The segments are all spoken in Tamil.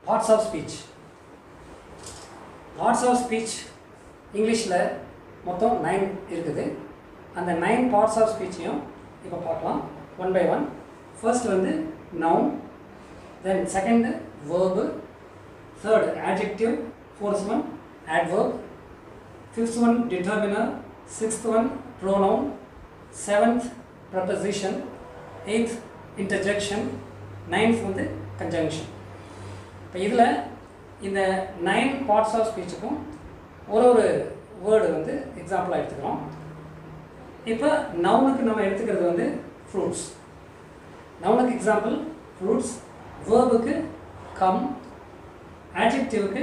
parts of speech. Parts of speech இங்கிலீஷில் மொத்தம் 9 இருக்குது. அந்த 9 parts of speechையும் இப்போ பார்க்கலாம் ஒன் பை ஒன். ஃபர்ஸ்ட் வந்து noun, then second verb, third adjective, fourth one adverb, fifth one determiner, sixth one pronoun, seventh preposition, eighth interjection, ninth வந்து conjunction. இப்போ இதில் இந்த 9 parts of speechக்கும் ஒரு வேர்டு வந்து எக்ஸாம்பிளாக எடுத்துக்கிறோம். இப்போ நவுனுக்கு நம்ம எடுத்துக்கிறது வந்து ஃப்ரூட்ஸ். நவுனுக்கு எக்ஸாம்பிள் ஃப்ரூட்ஸ், வேர்புக்கு கம், ஆட்ஜெக்டிவ்க்கு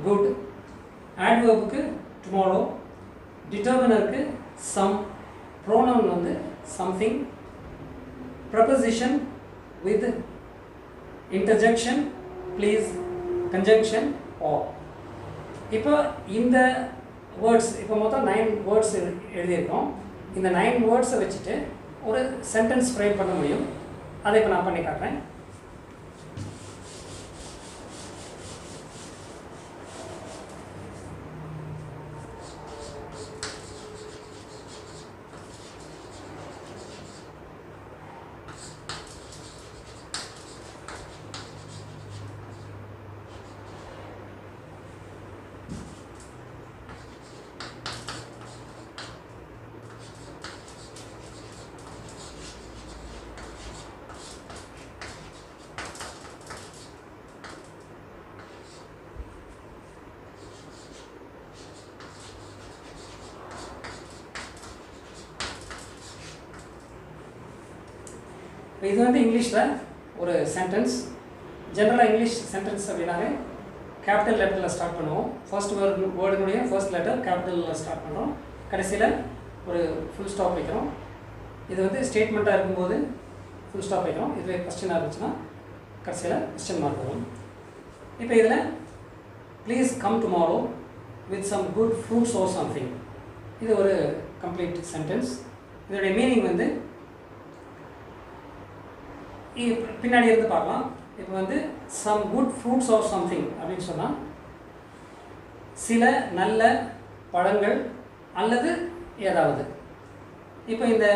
குட், ஆட்வர்புக்கு டுமாரோ, டிட்டர்மினருக்கு சம், ப்ரோனவுன் வந்து something, preposition with, interjection please, conjunction or. இப்போ இந்த வேர்ட்ஸ் இப்போ மொத்தம் 9 வேர்ட்ஸ் எழுதியிருக்கோம். இந்த 9 வேர்ட்ஸை வச்சுட்டு ஒரு சென்டென்ஸ் ஃப்ரேம் பண்ண முடியும். அதை இப்போ நான் பண்ணி காட்டுறேன். இது வந்து இங்கிலீஷில் ஒரு சென்டென்ஸ். ஜென்ரலாக இங்கிலீஷ் சென்டென்ஸ் அப்படின்னாவே கேபிட்டல் லெட்டரில் ஸ்டார்ட் பண்ணுவோம். ஃபர்ஸ்ட் வேர்டுனுடைய ஃபர்ஸ்ட் லெட்டர் கேபிட்டலில் ஸ்டார்ட் பண்ணுறோம். கடைசியில் ஒரு ஃபுல் ஸ்டாப் வைக்கிறோம். இது வந்து ஸ்டேட்மெண்ட்டாக இருக்கும்போது ஃபுல் ஸ்டாப் வைக்கிறோம். இதுவே கொஸ்டினாக இருந்துச்சுன்னா கடைசியில் கொஸ்டின் மார்க் வரும். இப்போ இதில் please come tomorrow with some good fruits or something, இது ஒரு கம்ப்ளீட் சென்டென்ஸ். இதோடைய மீனிங் வந்து பின்னாடி இருந்து பார்க்கலாம். இப்போ வந்து some good fruits or something அப்படின்னு சொன்னால் சில நல்ல பழங்கள் அல்லது ஏதாவது. இப்போ இந்த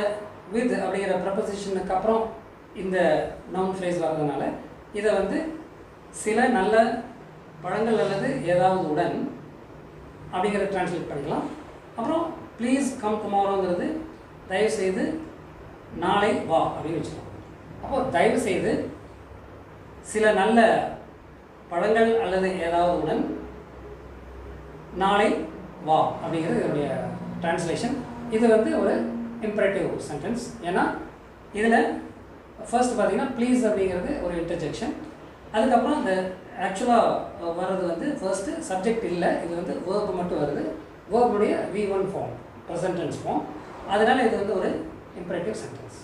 வித் அப்படிங்கிற ப்ரப்போசிஷனுக்கு அப்புறம் இந்த நவுன் ஃப்ரேஸ் வர்றதுனால இதை வந்து சில நல்ல பழங்கள் அல்லது ஏதாவது உடன் அப்படிங்கிறத ட்ரான்ஸ்லேட் பண்ணிக்கலாம். அப்புறம் ப்ளீஸ் கம் டுமாரோங்கிறது தயவுசெய்து நாளை வா அப்படின்னு வச்சுக்கலாம். அப்போது தயவு செய்து சில நல்ல பழங்கள் அல்லது ஏதாவது உடன் நாளை வா அப்படிங்கிறது இதனுடைய டிரான்ஸ்லேஷன். இது வந்து ஒரு இம்பரேட்டிவ் சென்டென்ஸ். ஏன்னா இதில் ஃபர்ஸ்ட் பார்த்தீங்கன்னா ப்ளீஸ் அப்படிங்கிறது ஒரு இன்டர்ஜெக்ஷன். அதுக்கப்புறம் இந்த ஆக்சுவலாக வர்றது வந்து ஃபர்ஸ்ட்டு சப்ஜெக்ட் இல்லை, இது வந்து வேர்பு மட்டும் வருது. வேர்புடைய V1 form, present tense form. அதனால் இது வந்து ஒரு இம்பரேட்டிவ் சென்டென்ஸ்.